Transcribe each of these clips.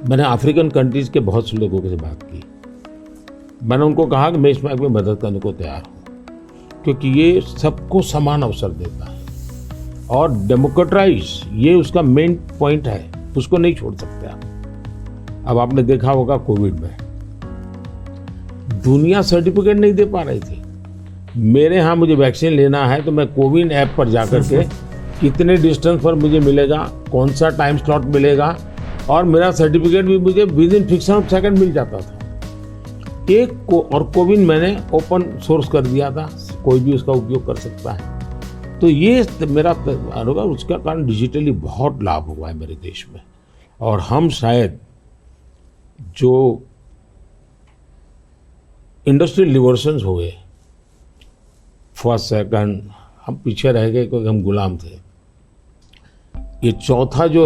मैंने African countries के बहुत से लोगों से बात की। मैंने उनको कहा कि मैं इसमें आपकी मदद करने को तैयार हूँ, क्योंकि ये सबको समान अवसर देता है और डेमोक्रेटाइज ये उसका मेन पॉइंट है, उसको नहीं छोड़ सकते आप। अब आपने देखा होगा कोविड में दुनिया सर्टिफिकेट नहीं दे पा रही थी। मेरे यहाँ मुझे वैक्सीन लेना है तो मैं कोविन ऐप पर जाकर के कितने डिस्टेंस पर मुझे मिलेगा, कौन सा टाइम स्लॉट मिलेगा, और मेरा सर्टिफिकेट भी मुझे within fraction of second मिल जाता था। और कोविन मैंने ओपन सोर्स कर दिया था, कोई भी उसका उपयोग कर सकता है। तो ये मेरा अनुभव, उसका कारण डिजिटली बहुत लाभ हुआ है मेरे देश में। और हम शायद जो इंडस्ट्रियल रिवॉल्यूशंस हुए, फर्स्ट सेकंड, हम पीछे रह गए क्योंकि हम गुलाम थे। ये चौथा जो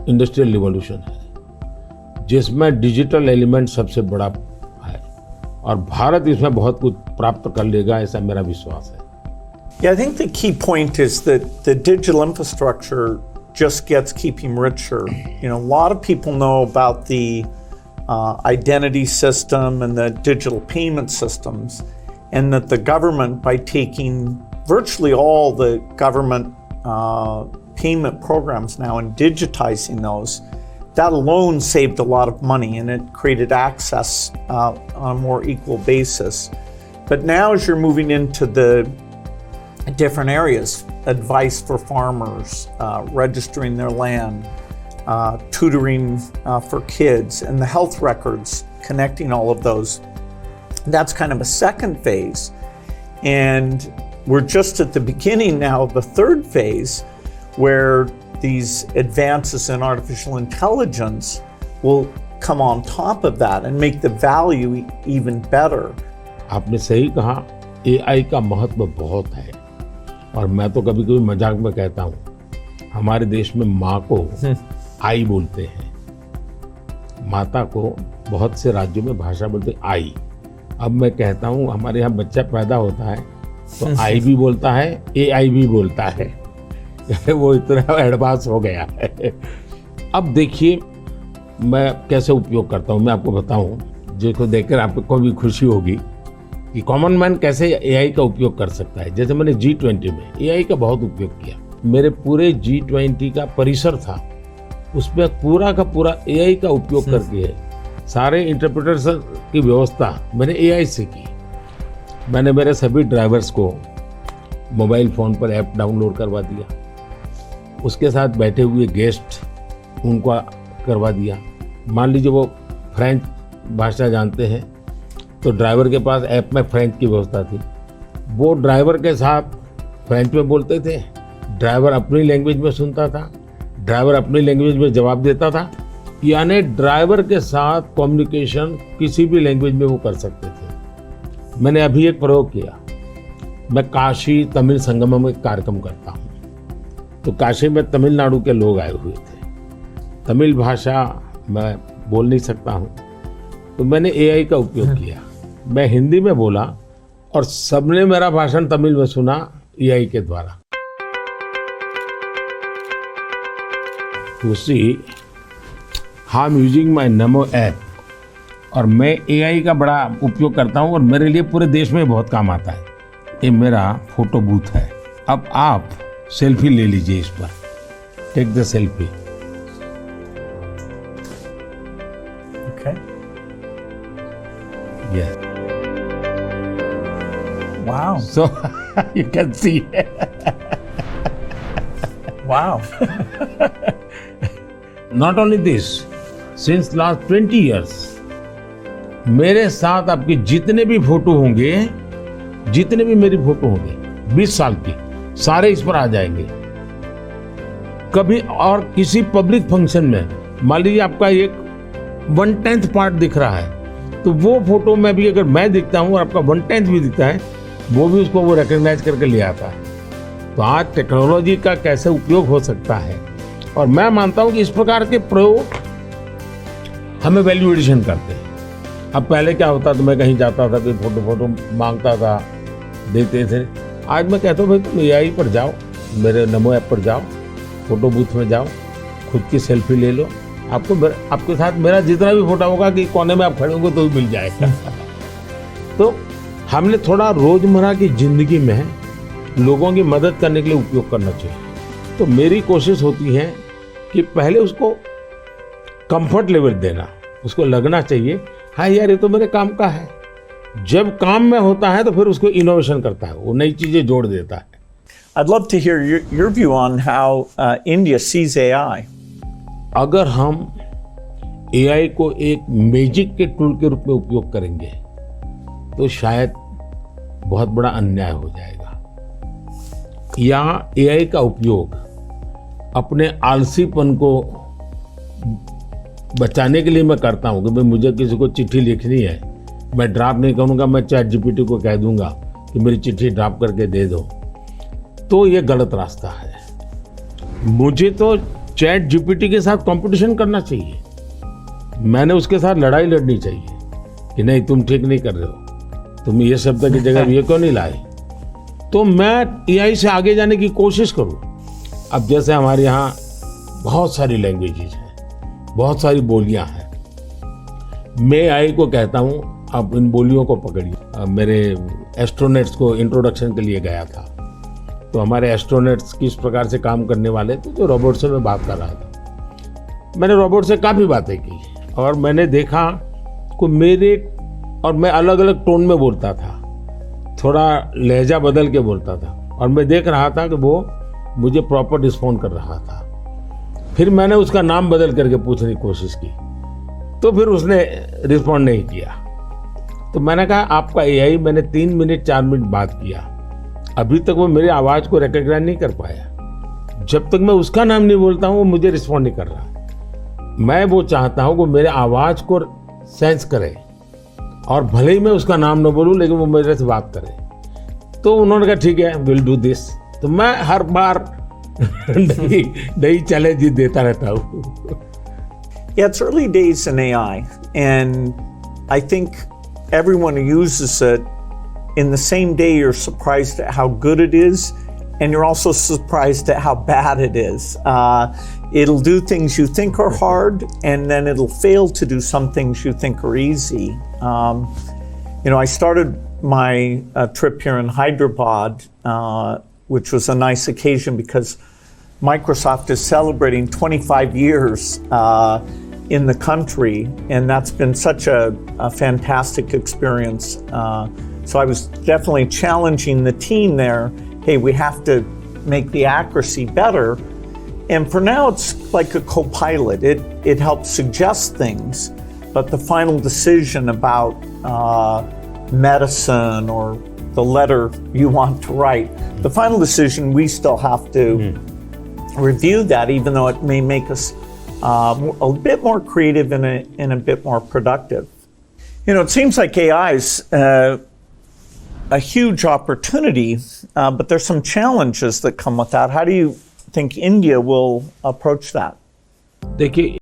इंडस्ट्रियल रिवॉल्यूशन है जिसमें डिजिटल एलिमेंट सबसे बड़ा है, और भारत इसमें बहुत कुछ प्राप्त कर लेगा, ऐसा मेरा विश्वास है। Yeah, I think the key point is that the digital infrastructure just keeps richer. You know, a lot of people know about the identity system and the digital payment systems, and that the government, by taking virtually all the government payment programs now and digitizing those, that alone saved a lot of money and it created access on a more equal basis. But now as you're moving into the different areas, advice for farmers, registering their land, tutoring for kids, and the health records, connecting all of those, that's kind of a second phase. And we're just at the beginning now of the third phase, where these advances in artificial intelligence will come on top of that and make the value even better. आपने सही कहा, AI का महत्व बहुत है। और मैं तो कभी कभी मजाक में कहता हूँ, हमारे देश में माँ को आई बोलते हैं, माता को बहुत से राज्यों में भाषा बोलते हैं आई। अब मैं कहता हूँ हमारे यहाँ बच्चा पैदा होता है तो आई भी बोलता है, AI भी बोलता है। वो इतना एडवांस हो गया है। अब देखिए मैं कैसे उपयोग करता हूँ, मैं आपको बताऊँ, जिसको देखकर आपको भी खुशी होगी कि कॉमन मैन कैसे AI का उपयोग कर सकता है। जैसे मैंने G20 में AI का बहुत उपयोग किया। मेरे पूरे G20 का परिसर था, उसमें पूरा का पूरा AI का उपयोग करके सारे इंटरप्रिटेशन की व्यवस्था मैंने AI से की। मैंने मेरे सभी ड्राइवर्स को मोबाइल फ़ोन पर ऐप डाउनलोड करवा दिया, उसके साथ बैठे हुए गेस्ट उनको करवा दिया। मान लीजिए वो फ्रेंच भाषा जानते हैं तो ड्राइवर के पास ऐप में फ्रेंच की व्यवस्था थी, वो ड्राइवर के साथ फ्रेंच में बोलते थे, ड्राइवर अपनी लैंग्वेज में सुनता था, ड्राइवर अपनी लैंग्वेज में जवाब देता था। यानी ड्राइवर के साथ कम्युनिकेशन किसी भी लैंग्वेज में वो कर सकते थे। मैंने अभी एक प्रयोग किया, मैं काशी तमिल संगमम में कार्यक्रम करता हूँ, तो काशी में तमिलनाडु के लोग आए हुए थे, तमिल भाषा मैं बोल नहीं सकता हूँ, तो मैंने AI का उपयोग किया। मैं हिंदी में बोला और सबने मेरा भाषण तमिल में सुना AI के द्वारा। You see, I am using my NaMo app, और मैं AI का बड़ा उपयोग करता हूँ और मेरे लिए पूरे देश में बहुत काम आता है। ये मेरा फोटो बूथ है। अब आप सेल्फी ले लीजिए इस पर, take the selfie. Okay. Yes. Wow. So you can see. Wow. Not only this, since last 20 years, मेरे साथ आपके जितने भी फोटो होंगे, जितने भी मेरी फोटो होंगे 20 साल की, सारे इस पर आ जाएंगे। कभी और किसी पब्लिक फंक्शन में मान लीजिए आपका एक 1/10 पार्ट दिख रहा है, तो वो फोटो में भी अगर मैं दिखता हूँ और आपका 1/10 भी दिखता है, वो भी उसको वो रिकॉग्नाइज करके ले आता है। तो आज टेक्नोलॉजी का कैसे उपयोग हो सकता है, और मैं मानता हूँ कि इस प्रकार के प्रयोग हमें वैल्यू एडिशन करते हैं। अब पहले क्या होता था, मैं कहीं जाता था, कोई फोटो मांगता था, देते थे। आज मैं कहता हूँ भाई तुम AI पर जाओ, मेरे नमो ऐप पर जाओ, फोटो बूथ में जाओ, खुद की सेल्फी ले लो, आपको आपके साथ मेरा जितना भी फोटो होगा कि कोने में आप खड़े होंगे तो भी मिल जाएगा। तो हमने थोड़ा रोजमर्रा की जिंदगी में लोगों की मदद करने के लिए उपयोग करना चाहिए। तो मेरी कोशिश होती है कि पहले उसको कंफर्ट लेवल देना, उसको लगना चाहिए हाँ यार ये तो मेरे काम का है। जब काम में होता है तो फिर उसको इनोवेशन करता है, वो नई चीजें जोड़ देता है। I'd love to hear your view on how India sees AI. अगर हम AI को एक मैजिक के टूल के रूप में उपयोग करेंगे तो शायद बहुत बड़ा अन्याय हो जाएगा। या AI का उपयोग अपने आलसीपन को बचाने के लिए मैं करता हूँ कि भाई मुझे किसी को चिट्ठी लिखनी है, मैं ड्राफ्ट नहीं करूँगा, मैं ChatGPT को कह दूंगा कि मेरी चिट्ठी ड्राफ्ट करके दे दो, तो ये गलत रास्ता है। मुझे तो ChatGPT के साथ कंपटीशन करना चाहिए, मैंने उसके साथ लड़ाई लड़नी चाहिए कि नहीं तुम ठीक नहीं कर रहे हो, तुम ये शब्द की जगह ये क्यों नहीं लाए, तो मैं AI से आगे जाने की कोशिश करूं। अब जैसे हमारे यहाँ बहुत सारी लैंग्वेजेज हैं, बहुत सारी बोलियां हैं, मैं AI को कहता हूं आप इन बोलियों को पकड़िए। मेरे एस्ट्रोनॉट्स को इंट्रोडक्शन के लिए गया था, तो हमारे एस्ट्रोनॉट्स किस प्रकार से काम करने वाले थे, तो रोबोट से मैं बात कर रहा था। मैंने रोबोट से काफ़ी बातें की और मैंने देखा कि मैं अलग अलग टोन में बोलता था, थोड़ा लहजा बदल के बोलता था, और मैं देख रहा था कि वो मुझे प्रॉपर रिस्पॉन्ड कर रहा था। फिर मैंने उसका नाम बदल करके पूछने की कोशिश की, तो फिर उसने रिस्पॉन्ड नहीं किया। तो मैंने कहा आपका AI, मैंने 3 मिनट 4 मिनट बात किया, अभी तक वो मेरी आवाज़ को रिकॉग्नाइज नहीं कर पाया। जब तक मैं उसका नाम नहीं बोलता हूँ वो मुझे रिस्पॉन्ड नहीं कर रहा। मैं वो चाहता हूँ कि मेरे आवाज़ को सेंस करे, और भले ही मैं उसका नाम न बोलूँ लेकिन वो मेरे से बात करे। तो उन्होंने कहा ठीक है विल डू दिस। तो मैं हर बार नई चैलेंज देता रहता हूँ। Yeah, it's early days in AI, and I think everyone who uses it, in the same day you're surprised at how good it is, and you're also surprised at how bad it is. It'll do things you think are hard, and then it'll fail to do some things you think are easy. I started my trip here in Hyderabad, which was a nice occasion because Microsoft is celebrating 25 years in the country, and that's been such a fantastic experience. So I was definitely challenging the team there. Hey, we have to make the accuracy better. And for now, it's like a co-pilot. It helps suggest things, but the final decision about medicine or the letter you want to write, the final decision, we still have to review that, even though it may make us a bit more creative and a bit more productive. It seems like AI is a huge opportunity, but there's some challenges that come with that. How do you think India will approach that? देखिए